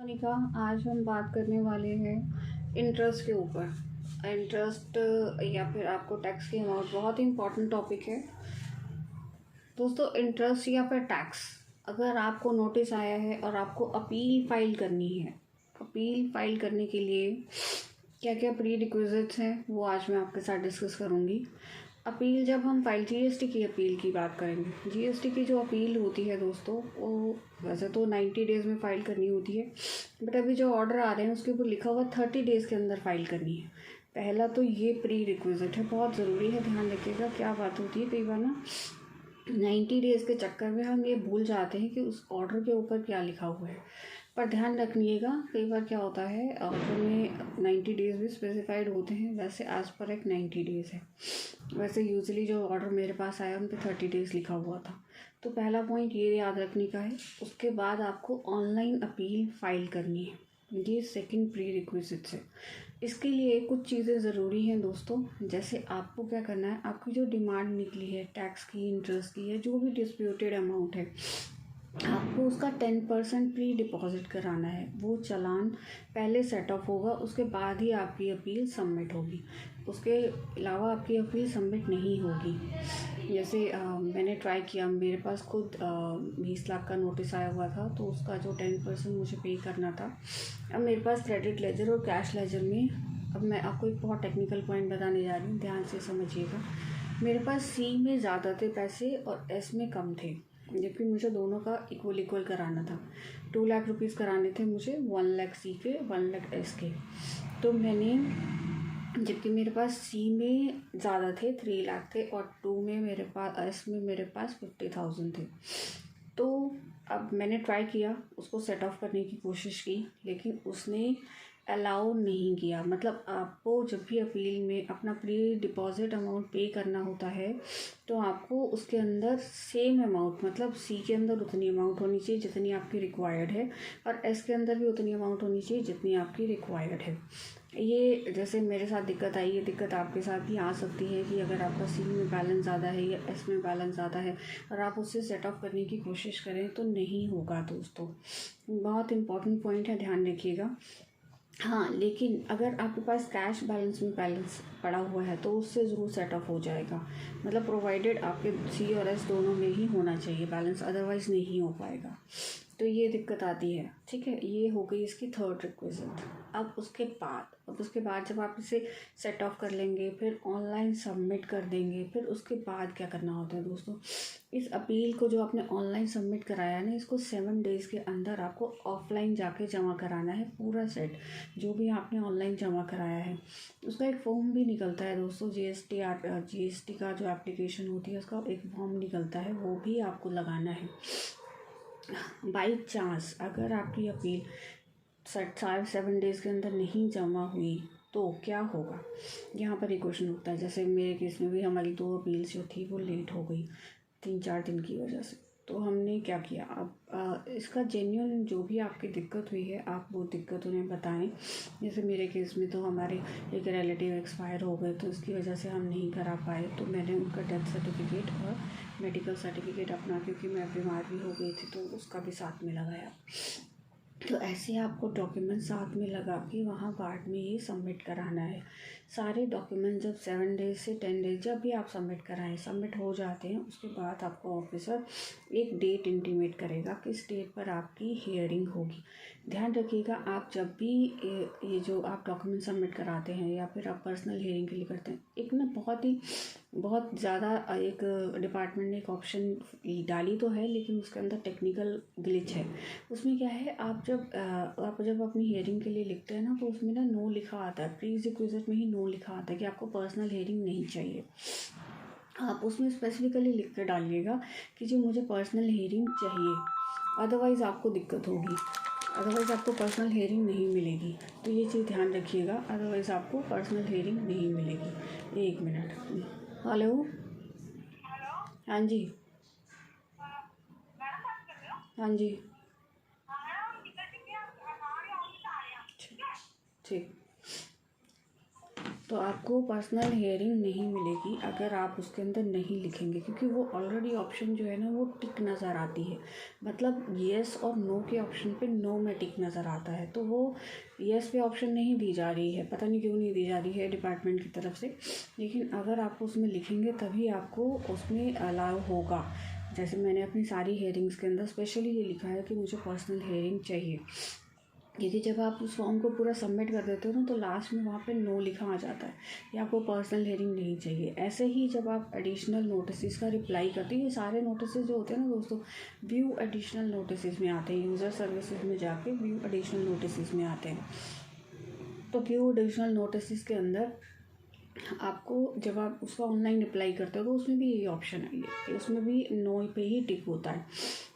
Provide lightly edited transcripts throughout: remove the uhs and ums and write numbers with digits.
मोनिका, आज हम बात करने वाले हैं इंटरेस्ट के ऊपर। इंटरेस्ट या फिर आपको टैक्स की अमाउंट, बहुत ही इम्पोर्टेंट टॉपिक है दोस्तों। इंटरेस्ट या फिर टैक्स, अगर आपको नोटिस आया है और आपको अपील फाइल करनी है, अपील फाइल करने के लिए क्या क्या प्री रिक्विजिट्स हैं वो आज मैं आपके साथ डिस्कस करूँगी। अपील जब हम फाइल जीएसटी की अपील की बात करेंगे, जीएसटी की जो अपील होती है दोस्तों, वो वैसे तो 90 डेज़ में फ़ाइल करनी होती है, बट अभी जो ऑर्डर आ रहे हैं उसके ऊपर लिखा हुआ 30 डेज़ के अंदर फ़ाइल करनी है। पहला तो ये प्री रिक्विजिट है, बहुत ज़रूरी है, ध्यान रखिएगा। क्या बात होती है, कई बार ना 90 डेज़ के चक्कर में हम ये भूल जाते हैं कि उस ऑर्डर के ऊपर क्या लिखा हुआ है, पर ध्यान रखिएगा। कई बार क्या होता है, ऑर्डर में 90 डेज़ भी स्पेसिफाइड होते हैं, वैसे एज़ पर एक 90 डेज़ है। वैसे यूजुअली जो ऑर्डर मेरे पास आया उन पे 30 डेज़ लिखा हुआ था। तो पहला पॉइंट ये याद रखने का है। उसके बाद आपको ऑनलाइन अपील फाइल करनी है, ये सेकंड प्री रिक्विजिट है। इसके लिए कुछ चीज़ें ज़रूरी हैं दोस्तों। जैसे आपको क्या करना है, आपकी जो डिमांड निकली है टैक्स की, इंटरेस्ट की, है जो भी डिस्प्यूटेड अमाउंट है, आपको उसका 10% प्री डिपॉजिट कराना है। वो चालान पहले सेट ऑफ होगा, उसके बाद ही आपकी अपील सबमिट होगी। उसके अलावा आपकी अपील सबमिट नहीं होगी। जैसे मैंने ट्राई किया, मेरे पास खुद 20 लाख का नोटिस आया हुआ था, तो उसका जो 10% मुझे पे करना था। अब मेरे पास क्रेडिट लेजर और कैश लेजर में, अब मैं आपको एक बहुत टेक्निकल पॉइंट बताने जा रही हूँ, ध्यान से समझिएगा। मेरे पास सी में ज़्यादा थे पैसे और एस में कम थे, जबकि मुझे दोनों का इक्वल कराना था। 2 लाख रुपीज़ कराने थे मुझे, 1 लाख सी के, 1 लाख एस के। तो मैंने, जबकि मेरे पास सी में ज़्यादा थे, 3 लाख थे, और 2 में मेरे पास, एस में मेरे पास 50,000 थे। तो अब मैंने ट्राई किया, उसको सेट ऑफ करने की कोशिश की, लेकिन उसने अलाउ नहीं किया। मतलब आपको जब भी अपील में अपना प्री डिपॉजिट अमाउंट पे करना होता है, तो आपको उसके अंदर सेम अमाउंट, मतलब सी के अंदर उतनी अमाउंट होनी चाहिए जितनी आपकी रिक्वायर्ड है, और एस के अंदर भी उतनी अमाउंट होनी चाहिए जितनी आपकी रिक्वायर्ड है। ये जैसे मेरे साथ दिक्कत आई, ये दिक्कत आपके साथ भी आ सकती है कि अगर आपका सी में बैलेंस ज़्यादा है या एस में बैलेंस ज़्यादा है और आप उससे सेट ऑफ करने की कोशिश करें तो नहीं होगा दोस्तों। बहुत इंपॉर्टेंट पॉइंट है, ध्यान रखिएगा। हाँ, लेकिन अगर आपके पास कैश बैलेंस में बैलेंस पड़ा हुआ है तो उससे ज़रूर सेट ऑफ हो जाएगा। मतलब प्रोवाइडेड आपके सी और एस दोनों में ही होना चाहिए बैलेंस, अदरवाइज़ नहीं हो पाएगा। तो ये दिक्कत आती है, ठीक है। ये हो गई इसकी थर्ड रिक्वेस्ट। अब उसके बाद जब आप इसे सेट ऑफ कर लेंगे, फिर ऑनलाइन सबमिट कर देंगे, फिर उसके बाद क्या करना होता है दोस्तों, इस अपील को जो आपने ऑनलाइन सबमिट कराया ना, इसको 7 डेज़ के अंदर आपको ऑफलाइन जाके जमा कराना है। पूरा सेट जो भी आपने ऑनलाइन जमा कराया है, उसका एक फॉर्म भी निकलता है दोस्तों। जीएसटी का जो एप्लीकेशन होती है उसका एक फॉर्म निकलता है, वो भी आपको लगाना है। बाई चांस अगर आपकी अपील 7 डेज़ के अंदर नहीं जमा हुई तो क्या होगा, यहाँ पर एक क्वेश्चन उठता है। जैसे मेरे केस में भी हमारी 2 अपील्स जो थी वो लेट हो गई 3-4 दिन की वजह से। तो हमने क्या किया, अब इसका जेन्युइन जो भी आपकी दिक्कत हुई है, आप वो दिक्कत उन्हें बताएं। जैसे मेरे केस में तो हमारे एक रिलेटिव एक्सपायर हो गए, तो इसकी वजह से हम नहीं करा पाए, तो मैंने उनका डेथ सर्टिफिकेट और मेडिकल सर्टिफिकेट अपना, क्योंकि मैं बीमार भी हो गई थी, तो उसका भी साथ में लगाया। तो ऐसे आपको डॉक्यूमेंट साथ में लगा के वहाँ गार्ड में ही सबमिट कराना है। सारे डॉक्यूमेंट जब 7 डेज़ से 10 डेज़ जब भी आप सबमिट कराएं, सबमिट हो जाते हैं, उसके बाद आपको ऑफिसर एक डेट इंटीमेट करेगा किस डेट पर आपकी हियरिंग होगी। ध्यान रखिएगा, आप जब भी ये जो आप डॉक्यूमेंट सबमिट कराते हैं या फिर आप पर्सनल हियरिंग के लिए करते हैं, एक ना बहुत ज़्यादा एक डिपार्टमेंट ने एक ऑप्शन डाली तो है, लेकिन उसके अंदर टेक्निकल ग्लिच है। उसमें क्या है, आप जब अपनी हियरिंग के लिए लिखते हैं ना, तो उसमें ना नो लिखा आता है, प्री रिक्विजिट में ही नो लिखा आता है कि आपको पर्सनल हियरिंग नहीं चाहिए। आप उसमें स्पेसिफिकली लिख कर डालिएगा कि जी मुझे पर्सनल हियरिंग चाहिए, अदरवाइज़ आपको दिक्कत होगी, अदरवाइज़ आपको पर्सनल हियरिंग नहीं मिलेगी। तो ये चीज़ ध्यान रखिएगा, अदरवाइज़ आपको पर्सनल हियरिंग नहीं मिलेगी। 1 मिनट। हेलो। हाँ जी। हाँ जी। ठीक। तो आपको पर्सनल हियरिंग नहीं मिलेगी अगर आप उसके अंदर नहीं लिखेंगे, क्योंकि वो ऑलरेडी ऑप्शन जो है ना वो टिक नज़र आती है, मतलब येस और नो के ऑप्शन पे नो में टिक नज़र आता है। तो वो येस पे ऑप्शन नहीं दी जा रही है, पता नहीं क्यों नहीं दी जा रही है डिपार्टमेंट की तरफ से, लेकिन अगर आप उसमें लिखेंगे तभी आपको उसमें अलाउ होगा। जैसे मैंने अपनी सारी हियरिंग्स के अंदर स्पेशली ये लिखा है कि मुझे पर्सनल हियरिंग चाहिए, क्योंकि जब आप उस फॉर्म को पूरा सबमिट कर देते हो ना तो लास्ट में वहाँ पे नो लिखा आ जाता है या आपको पर्सनल हियरिंग नहीं चाहिए। ऐसे ही जब आप एडिशनल नोटिस का रिप्लाई करते हैं, ये सारे नोटिस जो होते हैं ना दोस्तों व्यू एडिशनल नोटिस में आते हैं, यूज़र सर्विसेज में जाके व्यू एडिशनल नोटिस में आते हैं। तो व्यू एडिशनल नोटिस के अंदर आपको जब आप उसका ऑनलाइन अप्लाई करते हो तो उसमें भी यही ऑप्शन है, ये उसमें भी नो पे ही टिक होता है,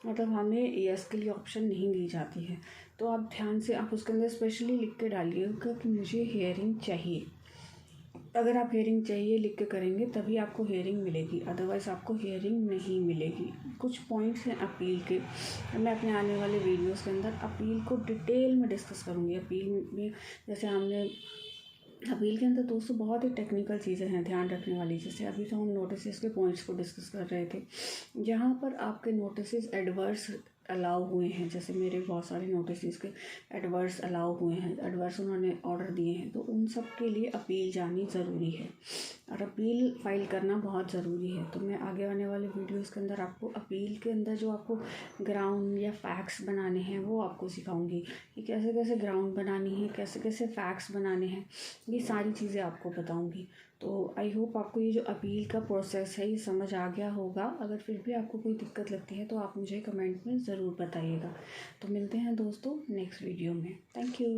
मतलब हमें यस के लिए ऑप्शन नहीं दी जाती है। तो आप ध्यान से आप उसके अंदर स्पेशली लिख के डालिएगा कि मुझे हियरिंग चाहिए। अगर आप हियरिंग चाहिए लिख के करेंगे तभी आपको हियरिंग मिलेगी, अदरवाइज़ आपको हियरिंग नहीं मिलेगी। कुछ पॉइंट्स हैं अपील के, मैं अपने आने वाले वीडियोस के अंदर अपील को डिटेल में डिस्कस करूँगी। अपील में जैसे हमने अपील के अंदर दोस्तों बहुत ही टेक्निकल चीज़ें हैं ध्यान रखने वाली, जैसे अभी तो हम नोटिस के पॉइंट्स को डिस्कस कर रहे थे, जहाँ पर आपके नोटिस एडवर्स अलाउ हुए हैं, जैसे मेरे बहुत सारे नोटिस के एडवर्स अलाउ हुए हैं, एडवर्स उन्होंने ऑर्डर दिए हैं, तो उन सब के लिए अपील जानी ज़रूरी है और अपील फाइल करना बहुत ज़रूरी है। तो मैं आगे आने वाले वीडियोस के अंदर आपको अपील के अंदर जो आपको ग्राउंड या फैक्ट्स बनाने हैं वो आपको सिखाऊंगी कि कैसे कैसे ग्राउंड बनानी है, कैसे कैसे फैक्ट्स बनाने हैं, ये सारी चीज़ें आपको बताऊंगी। तो आई होप आपको ये जो अपील का प्रोसेस है ये समझ आ गया होगा। अगर फिर भी आपको कोई दिक्कत लगती है तो आप मुझे कमेंट में ज़रूर बताइएगा। तो मिलते हैं दोस्तों नेक्स्ट वीडियो में। Thank you.